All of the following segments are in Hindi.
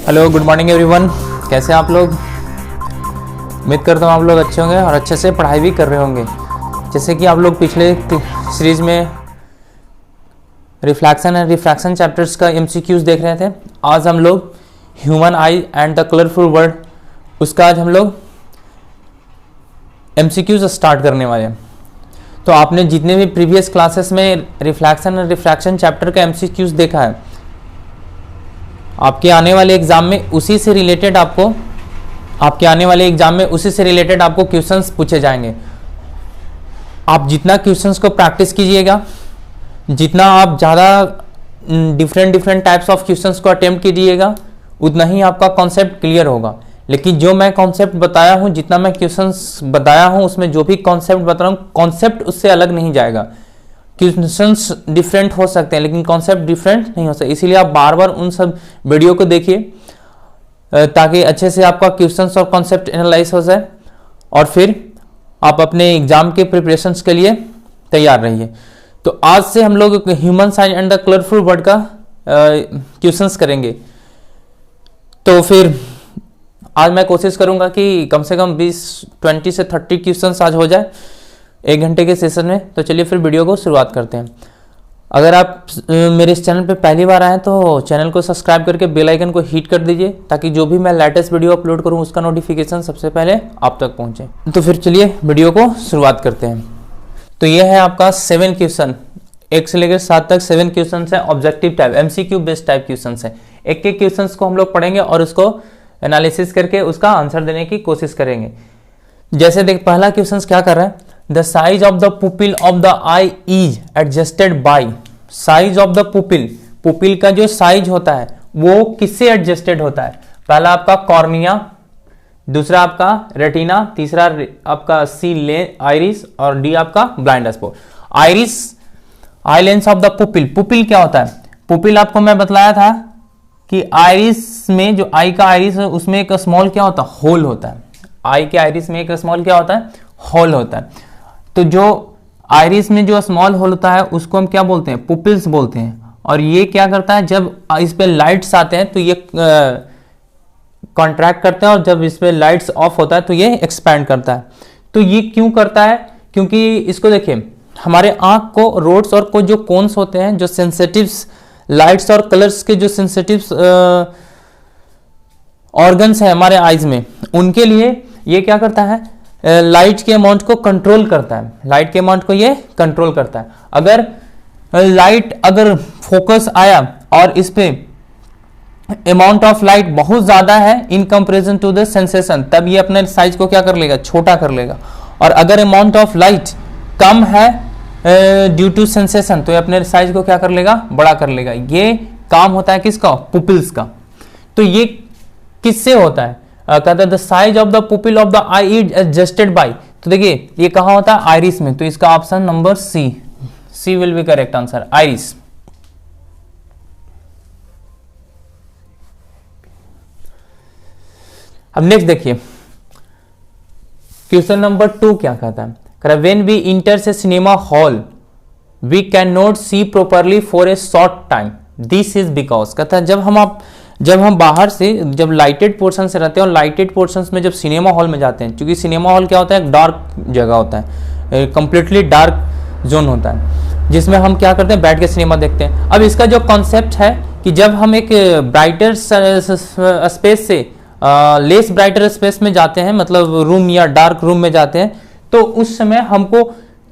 Hello, good morning everyone. कैसे हैं आप लोग? उम्मीद करता हूँ आप लोग अच्छे होंगे और अच्छे से पढ़ाई भी कर रहे होंगे। जैसे कि आप लोग पिछले सीरीज में रिफ्लेक्शन एंड रिफ्रैक्शन चैप्टर्स का एमसीक्यूज देख रहे थे। आज हम लोग human I and the colourful world उसका आज हम लोग एमसीक्यूज स्टार्ट करने वाले हैं। तो आपने जितने भी प्रीवियस क्लासेस में रिफ्लेक्शन एंड रिफ्रैक्शन चैप्टर का एमसीक्यूज देखा है, आपके आने वाले एग्जाम में उसी से रिलेटेड आपको क्वेश्चंस पूछे जाएंगे। आप जितना क्वेश्चंस को प्रैक्टिस कीजिएगा, जितना आप ज़्यादा डिफरेंट टाइप्स ऑफ क्वेश्चंस को अटेम्प्ट कीजिएगा, उतना ही आपका कॉन्सेप्ट क्लियर होगा। लेकिन जो मैं कॉन्सेप्ट बताया हूँ, जितना मैं क्वेश्चंस बताया हूँ, उसमें जो भी कॉन्सेप्ट बता रहा हूँ, कॉन्सेप्ट उससे अलग नहीं जाएगा। क्वेश्चंस डिफरेंट हो सकते हैं लेकिन कॉन्सेप्ट डिफरेंट नहीं हो सकता। इसीलिए आप बार बार उन सब वीडियो को देखिए ताकि अच्छे से आपका क्वेश्चंस और कॉन्सेप्ट एनालाइज हो जाए और फिर आप अपने एग्जाम के प्रिपरेशंस के लिए तैयार रहिए। तो आज से हम लोग human science and the colourful word का क्वेश्चंस करेंगे। तो फिर आज मैं कोशिश करूंगा कि कम से कम 20 से 30 क्वेश्चंस आज हो जाए 1 घंटे के सेशन में। तो चलिए फिर वीडियो को शुरुआत करते हैं। अगर आप मेरे इस चैनल पे पहली बार आए तो चैनल को सब्सक्राइब करके बेल आइकन को हिट कर दीजिए ताकि जो भी मैं लेटेस्ट वीडियो अपलोड करूं उसका नोटिफिकेशन सबसे पहले आप तक पहुंचे। तो फिर चलिए वीडियो को शुरुआत करते हैं। तो ये है आपका 7 क्वेश्चन, 1 से लेकर 7 तक 7 क्वेश्चन है। Objective type MCQ based type question है। एक एक क्वेश्चन को हम लोग पढ़ेंगे और उसको एनालिसिस करके उसका आंसर देने की कोशिश करेंगे। जैसे देख, पहला क्वेश्चन क्या कर रहा है, the size of the pupil of the eye is adjusted by. Size of the pupil का जो साइज होता है वो किससे एडजस्टेड होता है? पहला आपका कॉर्निया, दूसरा आपका रेटिना, तीसरा आपका सी आइरिस और डी आपका blind spot. Iris, eye lens of the pupil क्या होता है? पुपिल आपको मैं बतलाया था कि आइरिस में जो आई का आइरिस है उसमें एक स्मॉल क्या होता है, होल होता है। आई के आइरिस में एक स्मॉल क्या होता है, होल होता है। तो जो आइरिस में जो स्मॉल होल होता है उसको हम क्या बोलते हैं, पुपिल्स बोलते हैं। और ये क्या करता है, जब इस पे लाइट्स आते हैं तो ये कॉन्ट्रैक्ट करता है और जब इस पे लाइट्स ऑफ होता है तो ये एक्सपैंड करता है। तो ये क्यों करता है? क्योंकि इसको देखिए, हमारे आंख को रोड्स और को जो कोन्स होते हैं, जो सेंसिटिव्स लाइट्स और कलर्स के जो सेंसिटिव्स ऑर्गन्स हैं हमारे आईज में, उनके लिए ये क्या करता है, लाइट के अमाउंट को कंट्रोल करता है। लाइट के अमाउंट को ये कंट्रोल करता है। अगर लाइट अगर फोकस आया और इस पे अमाउंट ऑफ लाइट बहुत ज्यादा है in comparison to the sensation, तब ये अपने साइज को क्या कर लेगा, छोटा कर लेगा। और अगर अमाउंट ऑफ लाइट कम है ड्यू टू सेंसेशन तो ये अपने साइज को क्या कर लेगा, बड़ा कर लेगा। ये काम होता है किसका, पुपिल्स का। तो ये किससे होता है? कहता है the size of the pupil of the eye is adjusted by. तो देखिए ये कहां होता है, आइरिस में। तो इसका option number c will be correct answer, iris. अब नेक्स्ट देखिए क्वेश्चन नंबर 2 क्या कहता है, व्हेन वी इंटर से cinema hall we can not see properly for a short time, this is because. कहता है जब हम बाहर से, जब लाइटेड पोर्शन से रहते हैं और लाइटेड पोर्शंस में जब सिनेमा हॉल में जाते हैं, क्योंकि सिनेमा हॉल क्या होता है, एक डार्क जगह होता है, कंप्लीटली डार्क जोन होता है जिसमें हम क्या करते हैं, बैठ के सिनेमा देखते हैं। अब इसका जो कॉन्सेप्ट है कि जब हम एक ब्राइटर स्पेस से लेस ब्राइटर स्पेस में जाते हैं, मतलब रूम या डार्क रूम में जाते हैं, तो उस समय हमको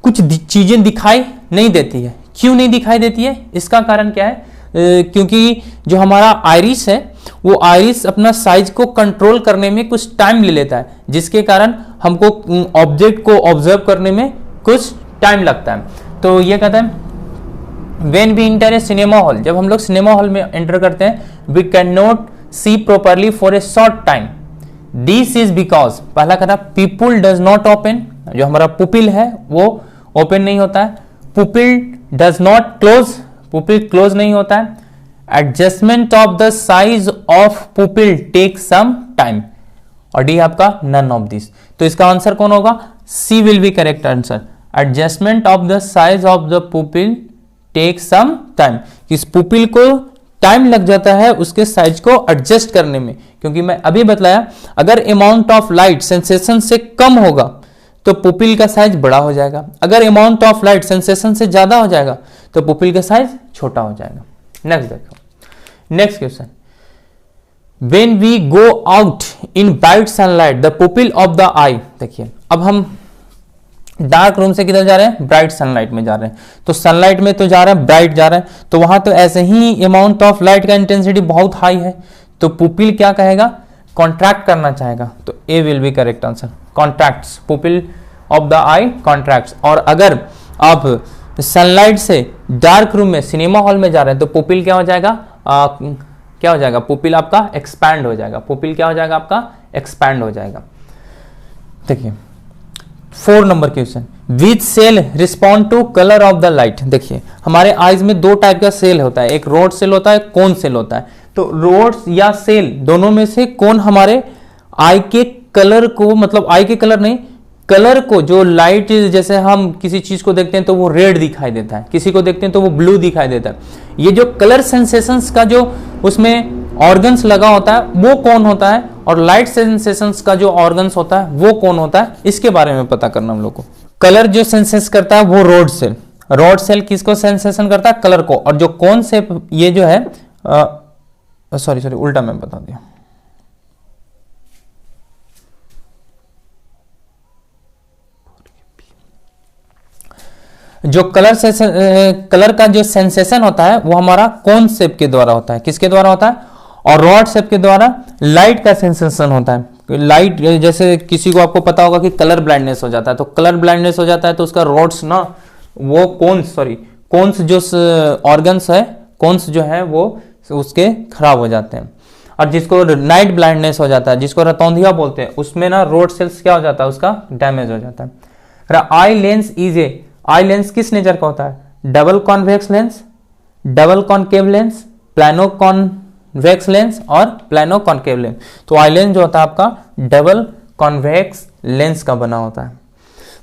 कुछ चीजें दिखाई नहीं देती है। क्यों नहीं दिखाई देती है? इसका कारण क्या है? क्योंकि जो हमारा आइरिस है वो आइरिस अपना साइज को कंट्रोल करने में कुछ टाइम ले लेता है, जिसके कारण हमको ऑब्जेक्ट को ऑब्जर्व करने में कुछ टाइम लगता है। तो ये कहता है when we enter a cinema hall, जब हम लोग सिनेमा हॉल में एंटर करते हैं, we can not see properly for a short time, this is because. पहला कहता है पीपुल डज नॉट ओपन, जो हमारा पुपिल है वो ओपन नहीं होता है। Pupil does not close, pupil close नहीं होता है। Adjustment of the size of pupil take some time. और डी आपका नन ऑफ दिस। तो इसका आंसर कौन होगा? C will be correct answer. Adjustment of the size of the pupil take some time. इस पुपिल को टाइम लग जाता है उसके साइज को एडजस्ट करने में, क्योंकि मैं अभी बतलाया अगर अमाउंट ऑफ लाइट सेंसेशन से कम होगा तो पुपिल का साइज बड़ा हो जाएगा, अगर अमाउंट ऑफ लाइट सेंसेशन से ज्यादा हो जाएगा तो पुपिल का साइज छोटा हो जाएगा। नेक्स्ट देखो, next question, when we go out in bright sunlight the pupil of the eye. देखिए अब हम डार्क रूम से किधर जा रहे हैं, ब्राइट सनलाइट में जा रहे हैं, तो सनलाइट में तो जा रहा है ब्राइट जा रहा है, तो वहां तो ऐसे ही अमाउंट ऑफ लाइट का इंटेंसिटी बहुत हाई है, तो पुपिल क्या कहेगा, कॉन्ट्रैक्ट करना चाहेगा, तो A will be correct answer, contracts, pupil of the eye contracts. और अगर आप सनलाइट से डार्क रूम में सिनेमा हॉल में जा रहे हैं तो पुपिल क्या हो जाएगा, क्या हो जाएगा, पुपिल आपका एक्सपैंड हो जाएगा, पुपिल क्या हो जाएगा आपका एक्सपैंड हो जाएगा। देखिए 4 number question, which cell respond to colour of the light. देखिए हमारे आईज में 2 टाइप का सेल होता है, एक रोड सेल होता है, कोन सेल होता है, तो रोड्स या सेल दोनों में से कौन हमारे आई के कलर को, मतलब आई के कलर नहीं, कलर को, जो लाइट जैसे हम किसी चीज को देखते हैं तो वो रेड दिखाई देता है, किसी को देखते हैं तो वो ब्लू दिखाई देता है, ये जो कलर सेंसेशंस का जो उसमें ऑर्गन्स लगा होता है वो कौन होता है, और लाइट सेंसेशंस का जो ऑर्गन्स होता है वो कौन होता है, इसके बारे में पता करना हम लोग को। कलर जो सेंसेस करता है वो रोड सेल, रोड सेल किसको सेंसेशन करता है, कलर को, और जो कौन से ये जो है सॉरी उल्टा मैं बता दिया, जो कलर का जो सेंसेशन होता है वो हमारा कौन शेप के द्वारा होता है, किसके द्वारा होता है, और रॉड शेप के द्वारा लाइट का सेंसेशन होता है। लाइट जैसे किसी को आपको पता होगा कि कलर ब्लाइंडनेस हो जाता है, तो कलर ब्लाइंडनेस हो जाता है तो उसका रॉड्स ना, वो कोन्स जो ऑर्गन्स है, कोन्स जो है वो उसके खराब हो जाते हैं। और जिसको नाइट ब्लाइंडनेस हो जाता है, जिसको रतौंधिया बोलते हैं, उसमें ना रोड सेल्स क्या हो जाता है, उसका डैमेज हो जाता है। आई lens is a, eye lens किस नेचर का होता है, double convex lens, double concave lens, plano convex lens और प्लानो कॉनकेव लेंस। तो आई लेंस जो होता है आपका डबल कॉन्वेक्स लेंस का बना होता है।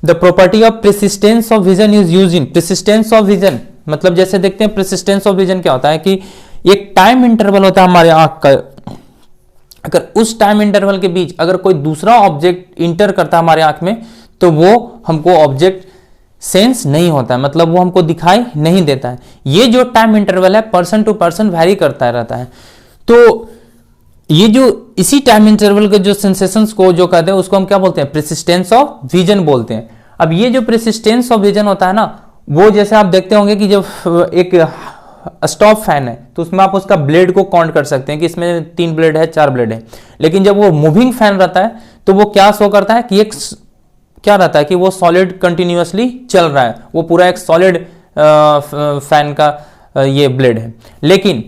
The property of persistence of vision is use in, persistence of vision मतलब जैसे देखते हैं प्रेसिस्टेंस ऑफ विजन क्या होता है कि एक टाइम इंटरवल होता है हमारे आंख का, अगर उस टाइम इंटरवल के बीच अगर कोई दूसरा ऑब्जेक्ट इंटर करता है हमारे आंख में तो वो हमको ऑब्जेक्ट सेंस नहीं होता है, मतलब वो हमको दिखाई नहीं देता है। ये जो टाइम इंटरवल है पर्सन टू पर्सन वैरी करता रहता है। तो ये जो इसी टाइम इंटरवल के जो सेंसेशंस को जो कहते हैं उसको हम क्या बोलते हैं, प्रेसिस्टेंस ऑफ विजन बोलते हैं। अब ये जो प्रेसिस्टेंस ऑफ विजन होता है ना, वो जैसे आप देखते होंगे कि जब एक स्टॉप फैन है तो उसमें आप उसका ब्लेड को काउंट कर सकते हैं कि इसमें 3 ब्लेड है 4 ब्लेड है, लेकिन जब वो मूविंग फैन रहता है तो वो क्या शो करता है कि एक क्या रहता है कि वो सॉलिड कंटिन्यूअसली चल रहा है, वो पूरा एक सॉलिड फैन का ये ब्लेड है। लेकिन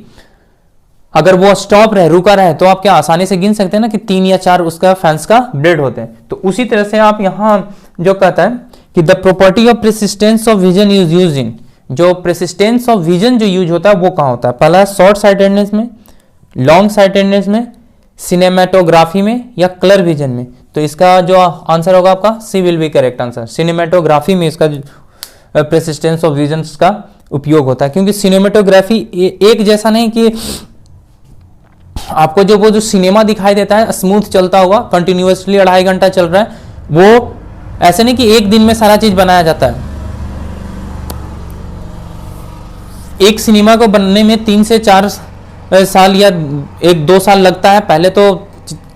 अगर वो स्टॉप रहे, रुका रहे, तो आप क्या आसानी से गिन सकते हैं ना कि 3 या 4 उसका फैंस का ब्लेड होते हैं। तो उसी तरह से आप यहां जो कहता है कि the property of persistence of vision is use in, जो प्रेसिस्टेंस ऑफ विजन जो यूज होता है वो कहां होता है, पहला शॉर्ट साइटेडनेस में, लॉन्ग साइटेडनेस में, सिनेमेटोग्राफी में या कलर विजन में। तो इसका जो आंसर होगा आपका C will be correct answer, cinematography में इसका प्रेसिस्टेंस ऑफ विजन का उपयोग होता है। क्योंकि सिनेमेटोग्राफी एक जैसा नहीं कि आपको जो वो जो सिनेमा दिखाई देता है स्मूथ चलता हुआ कंटिन्यूअसली 2.5 घंटा चल रहा है, वो ऐसे नहीं कि एक दिन में सारा चीज बनाया जाता है। एक सिनेमा को बनने में 3 से 4 साल या 1-2 साल लगता है। पहले तो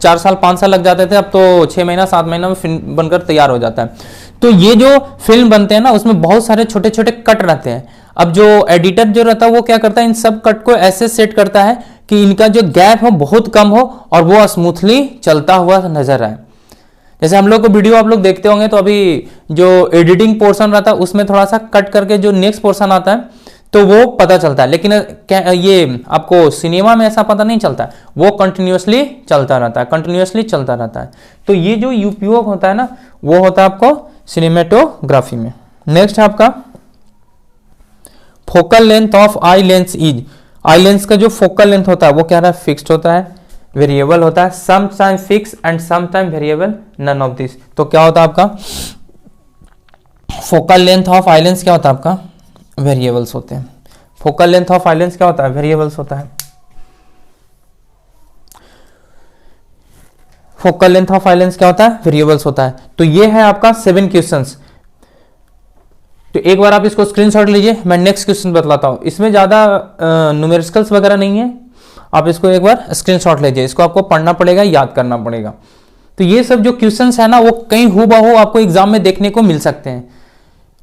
4 साल 5 साल लग जाते थे, अब तो 6 महीना 7 महीना में फिल्म बनकर तैयार हो जाता है। तो ये जो फिल्म बनते हैं ना उसमें बहुत सारे छोटे छोटे कट रहते हैं। अब जो एडिटर जो रहता है वो क्या करता है, इन सब कट को ऐसे सेट करता है कि इनका जो गैप हो बहुत कम हो और वो स्मूथली चलता हुआ नजर आए। जैसे हम लोग को वीडियो आप लोग देखते होंगे तो अभी जो एडिटिंग पोर्शन रहता है उसमें थोड़ा सा कट करके जो नेक्स्ट पोर्शन आता है तो वो पता चलता है, लेकिन ये आपको सिनेमा में ऐसा पता नहीं चलता, वो कंटिन्यूअसली चलता रहता है, कंटिन्यूअसली चलता रहता है। तो ये जो उपयोग होता है ना वो होता है आपको सिनेमेटोग्राफी में। नेक्स्ट है आपका focal length of eye lens is, eye lens का जो फोकल लेंथ होता है वो क्या है, फिक्स्ड होता है, वेरिएबल होता है, some time fix and some time variable, none of this. तो क्या होता है आपका focal length of eye lens क्या होता है आपका, वेरिएबल्स होते हैं। Focal length of eye lens क्या होता है, वेरिएबल्स होता है। Focal length of eye lens क्या होता है, वेरिएबल्स होता है। तो ये है आपका 7 क्वेश्चंस। तो एक बार आप इसको स्क्रीनशॉट लीजिए, मैं नेक्स्ट क्वेश्चन बतलाता हूं। इसमें ज्यादा न्यूमेरिकल्स वगैरह नहीं है, आप इसको एक बार स्क्रीनशॉट लीजिए, इसको आपको पढ़ना पड़ेगा, याद करना पड़ेगा। तो ये सब जो क्वेश्चंस है ना, वो कहीं हूबहू आपको एग्जाम में देखने को मिल सकते हैं,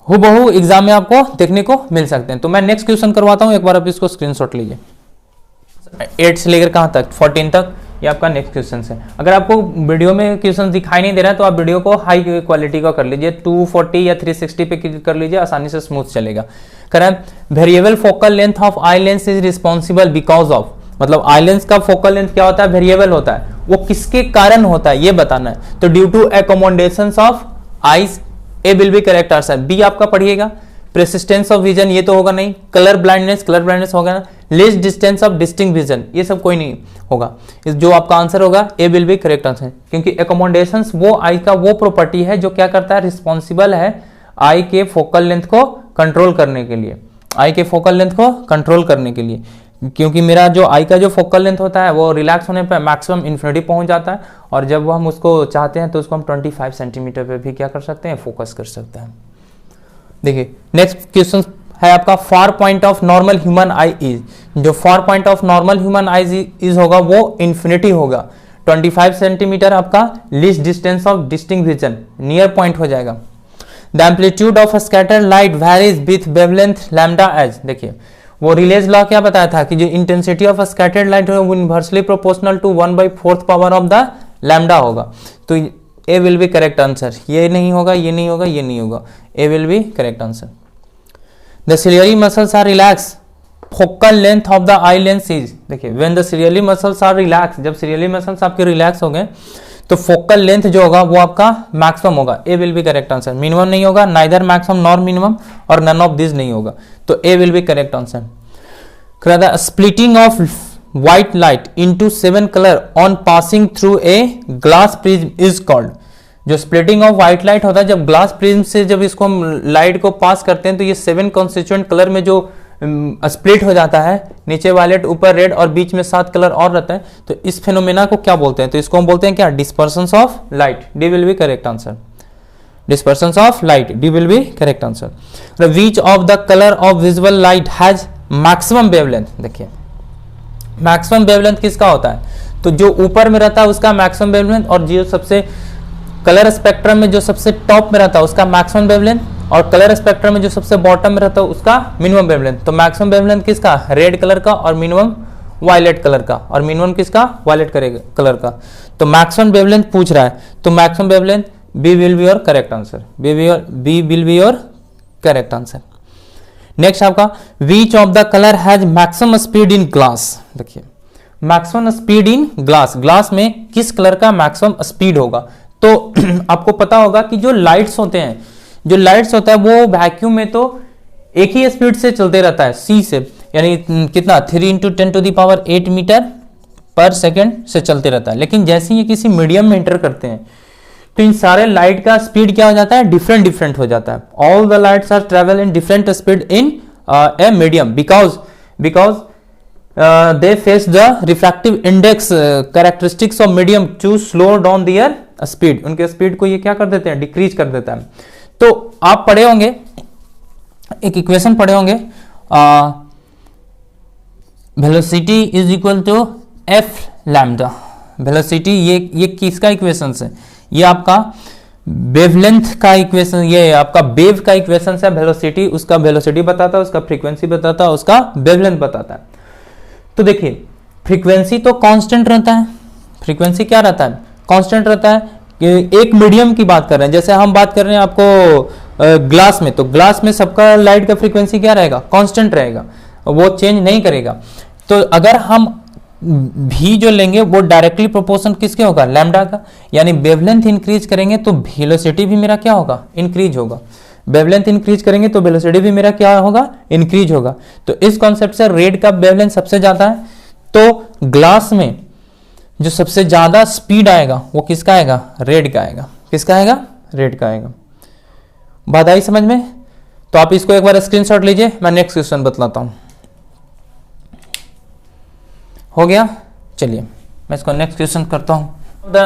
हूबहू एग्जाम में आपको देखने को मिल सकते हैं। तो मैं नेक्स्ट क्वेश्चन करवाता हूं, एक बार आप इसको स्क्रीनशॉट लीजिए। 8 से लेकर कहां तक, 14 तक, ये आपका नेक्स्ट क्वेश्चन है। अगर आपको वीडियो में क्वेश्चन दिखाई नहीं दे रहा है तो आप वीडियो को हाई क्वालिटी का कर लीजिए, 240 या 360 पे क्लिक कर लीजिए, आसानी से स्मूथ चलेगा। करें, variable focal length of eye lens is responsible because of, मतलब आई लेंस का फोकल लेंथ क्या होता है, वेरिएबल होता है, वो किसके कारण होता है ये बताना है। तो due to accommodations of eyes, A will be correct answer. B आपका पढ़िएगा, प्रेसिस्टेंस ऑफ विजन, ये तो होगा नहीं। कलर ब्लाइंडनेस होगा ना। Less distance of distinct vision, ये सब कोई नहीं होगा। जो आपका आंसर होगा A will be correct answer, क्योंकि एकोमोडेशंस वो आई का वो प्रॉपर्टी है जो क्या करता है, रिस्पॉन्सिबल है आई के फोकल लेंथ को कंट्रोल करने के लिए, आई के फोकल लेंथ को कंट्रोल करने के लिए। क्योंकि मेरा जो आई का जो फोकल लेंथ होता है वो रिलैक्स होने पर मैक्सिमम इन्फिनिटी पहुंच जाता है, और जब हम उसको चाहते हैं तो उसको हम 25 सेंटीमीटर पे भी क्या कर सकते हैं, फोकस कर सकते हैं। देखिए नेक्स्ट क्वेश्चन है आपका, far point of normal human eye is, जो far point of normal human eye is होगा वो इन्फिनिटी होगा। 25 सेंटीमीटर आपका least distance of distinct vision, near point हो जाएगा। The amplitude of scattered light varies with wavelength lambda as, देखिए वो रिलेज लॉ क्या बताया था कि जो इंटेंसिटी ऑफ स्कैटर्ड लाइट है वो inversely proportional to 1/4 power of the lambda होगा। तो A will be correct answer, ये नहीं होगा, ये नहीं होगा, ये नहीं होगा, A will be correct answer. The ciliary muscles are relax, focal length of the eye lens is, देखिए when the ciliary muscles are relax, जब सिलियरी मसल्स आपके रिलैक्स हो गए तो फोकल लेंथ जो होगा वो आपका मैक्सिमम होगा, A will be correct answer. Minimum नहीं होगा, नाइदर मैक्सिमम नॉर मिनिमम, और नन ऑफ दिस नहीं होगा, तो A will be correct answer. The splitting of white light into 7 colour on passing through a glass prism is called, जो स्प्लिटिंग ऑफ व्हाइट लाइट होता है जब ग्लास प्रिज्म से जब इसको हम लाइट को पास करते हैं तो ये 7 कॉन्स्टिट्यूएंट कलर में जो स्प्लिट हो जाता है, नीचे वायलेट ऊपर रेड और बीच में 7 कलर और रहता है, तो इस फेनोमेना को क्या बोलते हैं, तो इसको हम बोलते हैं क्या, dispersions of light, D will be correct answer. Dispersions of light, D will be correct answer. Which of the colour of visual light has maximum wavelength, देखिए मैक्सिमम वेवलेंथ किसका होता है, तो जो ऊपर में रहता है उसका मैक्सिमम वेवलेंथ, और जो सबसे कलर स्पेक्ट्रम में जो सबसे टॉप में रहता है उसका मैक्सिमम वेवलेंथ, और कलर स्पेक्ट्रम में जो सबसे बॉटम में रहता है उसका मिनिमम वेवलेंथ। तो मैक्सिमम वेवलेंथ किसका, रेड कलर का, और मिनिमम वायलेट कलर का, और मिनिमम किसका, वायलेट कलर का। तो मैक्सिमम वेवलेंथ पूछ रहा है, तो maximum wavelength B will be your correct answer, B will be your correct answer. Next आपका, which of the colour has maximum speed in glass, देखिए maximum speed in glass, glass में किस कलर का मैक्सिमम स्पीड होगा। तो आपको पता होगा कि जो लाइट्स होते हैं, जो लाइट्स होता है वो वैक्यूम में तो एक ही स्पीड से चलते रहता है, सी से, यानी कितना 3 × 10⁸ मीटर पर सेकेंड से चलते रहता है। लेकिन जैसे ही किसी मीडियम में एंटर करते हैं तो इन सारे लाइट का स्पीड क्या हो जाता है, डिफरेंट हो जाता है। All the lights are travel in different speed in a medium because they face the refractive index characteristics of medium to slow down their speed, उनके स्पीड को ये क्या कर देते हैं, डिक्रीज कर देता है। तो आप पढ़े होंगे, एक इक्वेशन पढ़े होंगे, velocity is equal to F lambda. Velocity ये किसका इक्वेशन है, ये आपका वेवलेंथ का इक्वेशन, ये आपका वेव का इक्वेशन है। वेलोसिटी उसका वेलोसिटी बताता है, उसका फ्रीक्वेंसी बताता है, उसका वेवलेंथ बताता है। तो देखिए फ्रीक्वेंसी तो कांस्टेंट रहता है, फ्रीक्वेंसी क्या रहता है, कांस्टेंट रहता है। एक मीडियम की बात कर रहे हैं, जैसे हम बात कर रहे हैं आपको ग्लास में, तो ग्लास में सबका लाइट का फ्रीक्वेंसी क्या रहेगा, कांस्टेंट रहेगा, वो चेंज नहीं करेगा। तो अगर हम भी जो लेंगे वो डायरेक्टली प्रोपोर्शन किसके होगा, लैम्डा का, यानी वेवलेंथ इंक्रीज करेंगे तो वेलोसिटी भी मेरा क्या होगा, इंक्रीज होगा। वेवलेंथ इंक्रीज करेंगे तो वेलोसिटी भी मेरा क्या होगा, इंक्रीज होगा। तो इस कॉन्सेप्ट से रेड का वेवलेंथ सबसे ज्यादा है, तो ग्लास में जो सबसे ज्यादा स्पीड आएगा वो किसका आएगा, रेड का आएगा। किसका आएगा, रेड का आएगा। बात आई समझ में? तो आप इसको एक बार स्क्रीनशॉट लीजिए, मैं नेक्स्ट क्वेश्चन बतलाता हूं। हो गया, चलिए मैं इसको नेक्स्ट क्वेश्चन करता हूं। The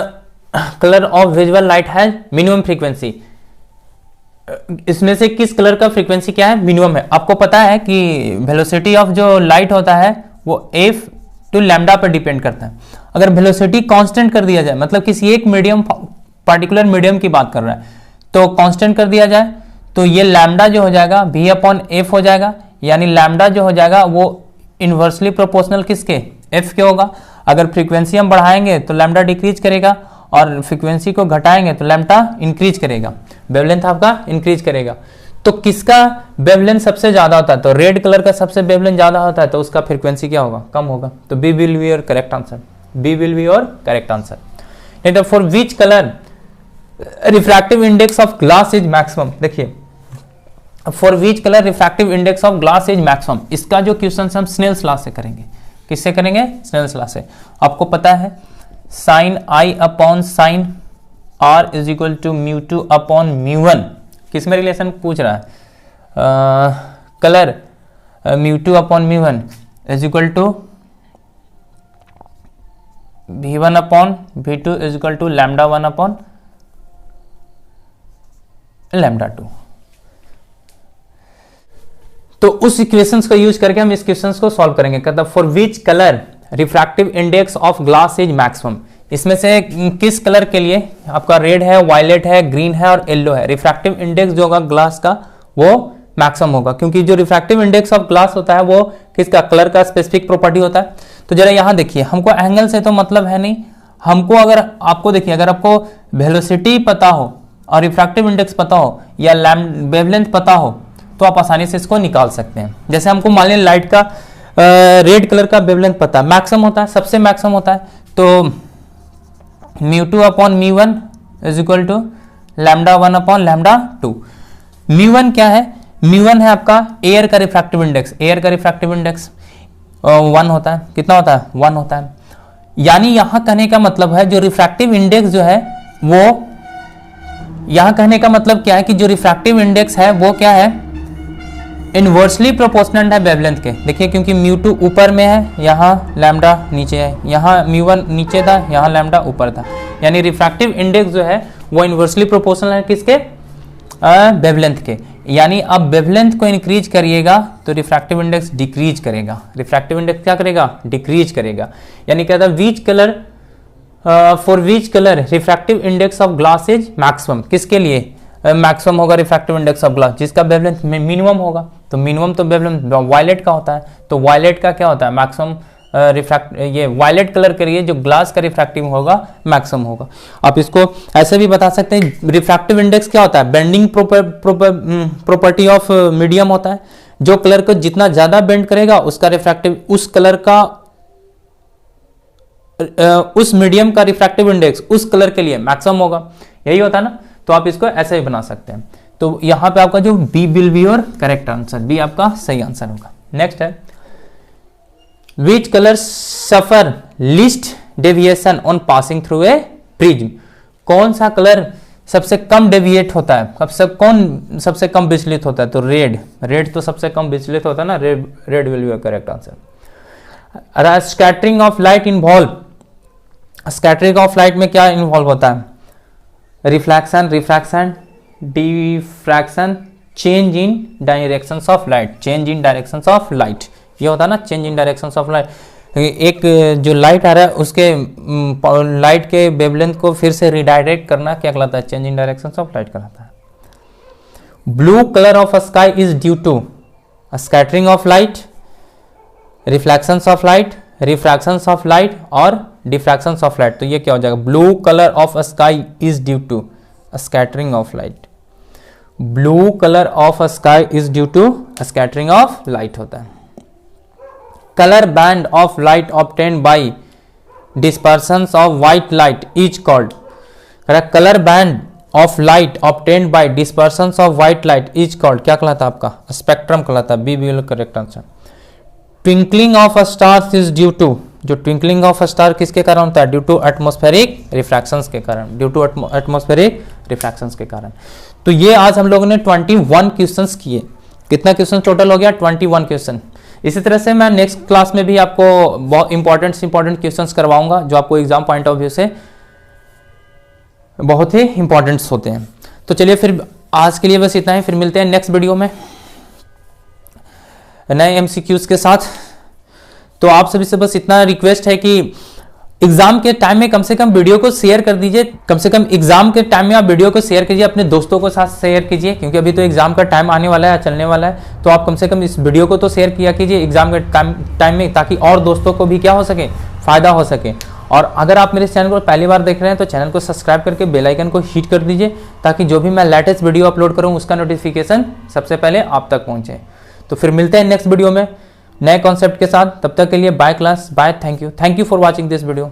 colour of visual light has minimum frequency, इसमें से किस कलर का फ्रीक्वेंसी क्या है, मिनिमम है। आपको पता है कि वेलोसिटी ऑफ जो लाइट होता है वो एफ टू लैम्डा पर डिपेंड करता है। अगर वेलोसिटी कांस्टेंट कर दिया जाए, मतलब किसी एक मीडियम, पार्टिकुलर मीडियम की बात कर रहा है, तो कांस्टेंट कर दिया जाए तो ये लैम्डा जो हो जाएगा v अपॉन एफ हो जाएगा, यानी लैम्डा जो हो जाएगा वो इनवर्सली प्रोपोर्शनल किसके, एफ के होगा। अगर फ्रीक्वेंसी हम बढ़ाएंगे तो लैम्डा डिक्रीज करेगा और फ्रीक्वेंसी को घटाएंगे तो लैम्डा इंक्रीज करेगा, वेवलेंथ आपका इंक्रीज करेगा। तो किसका वेवलेंथ सबसे ज्यादा होता है, तो रेड कलर का सबसे वेवलेंथ ज्यादा होता है, तो उसका फ्रीक्वेंसी क्या होगा, कम होगा। तो B will be your correct answer, B will be your correct answer. नहीं तो for which colour refractive index of glass is maximum, देखिए for which colour refractive index of glass is maximum, इसका जो क्वेश्चन हम स्नेल्स लॉ से करेंगे। किससे करेंगे, स्नेल्स लॉ से। आपको पता है sine i upon sine r is equal to mu two upon mu one, किस में रिलेशन पूछ रहा है, colour mu two upon mu one is equal to V one upon V two is equal to lambda one upon lambda two. तो उस इक्वेशंस को यूज करके हम इस क्वेश्चंस को सॉल्व करेंगे। कहता for which colour refractive index of glass is maximum, इसमें से किस कलर के लिए, आपका रेड है, वायलेट है, ग्रीन है और येलो है, रिफ्रैक्टिव इंडेक्स जो होगा ग्लास का वो मैक्सिमम होगा, क्योंकि जो रिफ्रैक्टिव इंडेक्स ऑफ ग्लास होता है वो किसका, कलर का स्पेसिफिक प्रॉपर्टी होता है। तो जरा यहां देखिए, हमको एंगल से तो मतलब है नहीं, हमको अगर आपको देखिए, अगर आपको वेलोसिटी पता हो और रिफ्रैक्टिव इंडेक्स पता हो या वेवलेंथ पता हो तो आप आसानी से इसको निकाल सकते हैं। जैसे हमको मान लें लाइट का रेड कलर का वेवलेंथ पता है, मैक्सिमम होता है, सबसे मैक्सिमम होता है, तो mu two upon mu one is equal to lambda one upon lambda two. Mu one क्या है, म्यू वन है आपका एयर का रिफ्रैक्टिव इंडेक्स, एयर का रिफ्रैक्टिव इंडेक्स 1 होता है, कितना होता है, 1 होता है। यानी यहां कहने का मतलब है जो रिफ्रैक्टिव इंडेक्स जो है वो, यहां कहने का मतलब क्या है कि जो रिफ्रैक्टिव इंडेक्स है वो क्या है, इनवर्सली प्रोपोर्शनल है वेवलेंथ के। देखिए क्योंकि म्यू टू ऊपर में है, यहाँ लैम्डा नीचे है, यहाँ म्यू वन नीचे था, यहाँ लैम्डा ऊपर था, यानी रिफ्रैक्टिव इंडेक्स जो है वो इनवर्सली प्रोपोर्शनल है किसके, वेवलेंथ के। यानी अब वेवलेंथ को इंक्रीज करिएगा तो रिफ्रैक्टिव इंडेक्स डिक्रीज करेगा, रिफ्रैक्टिव इंडेक्स क्या करेगा, डिक्रीज करेगा। यानी कहता है which colour, for which colour refractive index of glass is maximum, किसके लिए मैक्सिमम होगा रिफ्रैक्टिव इंडेक्स ऑफ ग्लास, जिसका वेवलेंथ मिनिमम होगा। तो मिनिमम तो वेवलेंथ वायलेट का होता है, तो वायलेट का क्या होता है, मैक्सिमम रिफ्रैक्ट, ये वायलेट कलर के लिए जो ग्लास का रिफ्रैक्टिव होगा मैक्सिमम होगा। आप इसको ऐसे भी बता सकते हैं, रिफ्रैक्टिव इंडेक्स क्या होता है, बेंडिंग प्रॉपर्टी ऑफ मीडियम होता है। जो कलर को जितना ज्यादा बेंड करेगा उसका रिफ्रैक्टिव, उस कलर का उस मीडियम का रिफ्रैक्टिव इंडेक्स उस कलर के लिए मैक्सिमम होगा, यही होता है ना। तो आप इसको ऐसे ही बना सकते हैं। तो यहां पे आपका जो बी विल बी और करेक्ट आंसर, बी आपका सही आंसर होगा। नेक्स्ट है which colour suffer list deviation on passing through A prism, कौन सा कलर सबसे कम डेविएट होता है, कौन सबसे कम विचलित होता है, तो रेड, रेड तो सबसे कम विचलित होता है ना, red will be correct answer. Scattering of light involve, scattering of light में क्या इन्वॉल्व होता है, reflection, refraction, diffraction, change in directions of light, change in directions of light, ये होता है ना change in directions of light. एक जो लाइट आ रहा है उसके लाइट के वेवलेंथ को फिर से रिडायरेक्ट करना क्या कहलाता है, change in directions of light कहलाता है। Blue colour of sky is due to scattering of light, reflections of light, refractions of light और डिफ्रैक्शंस ऑफ लाइट। तो ये क्या हो जाएगा, blue colour of sky is due to scattering of light, blue colour of sky is due to scattering of light होता है। Colour band of light obtained by dispersions of white light is called, colour band of light obtained by dispersions of white light is called, क्या कहलाता है आपका, स्पेक्ट्रम कहलाता है, B will correct answer. Twinkling of stars is due to, जो ट्विंकलिंग ऑफ स्टार किसके कारण होता है, ड्यू टू एटमॉस्फेरिक रिफ्रैक्शंस के कारण, ड्यू टू एटमॉस्फेरिक रिफ्रैक्शंस के कारण। तो ये आज हम लोगों ने 21 क्वेश्चंस किए, कितना क्वेश्चन टोटल हो गया, 21 क्वेश्चन। इसी तरह से मैं नेक्स्ट क्लास में भी आपको बहुत इंपॉर्टेंट क्वेश्चंस करवाऊंगा जो आपको एग्जाम पॉइंट ऑफ व्यू से बहुत ही इंपॉर्टेंट्स होते हैं। तो चलिए फिर आज के लिए बस इतना ही, फिर मिलते हैं नेक्स्ट वीडियो में नए MCQs के साथ। तो आप सभी से बस इतना रिक्वेस्ट है कि एग्जाम के टाइम में कम से कम वीडियो को शेयर कर दीजिए, कम से कम एग्जाम के टाइम में आप वीडियो को शेयर कीजिए, अपने दोस्तों के साथ शेयर कीजिए, क्योंकि अभी तो एग्जाम का टाइम आने वाला है, चलने वाला है। तो आप कम से कम इस वीडियो को तो शेयर किया कीजिए एग्जाम के टाइम में, ताकि और दोस्तों को भी क्या हो सके, फायदा हो सके। और अगर आप मेरे चैनल को पहली बार देख रहे हैं तो चैनल को सब्सक्राइब करके बेल आइकन को हिट कर दीजिए, ताकि जो भी मैं लेटेस्ट वीडियो अपलोड करूँ उसका नोटिफिकेशन सबसे पहले आप तक पहुँचे। तो फिर मिलते हैं नेक्स्ट वीडियो में नए कॉन्सेप्ट के साथ। तब तक के लिए bye class, bye, thank you for watching this video.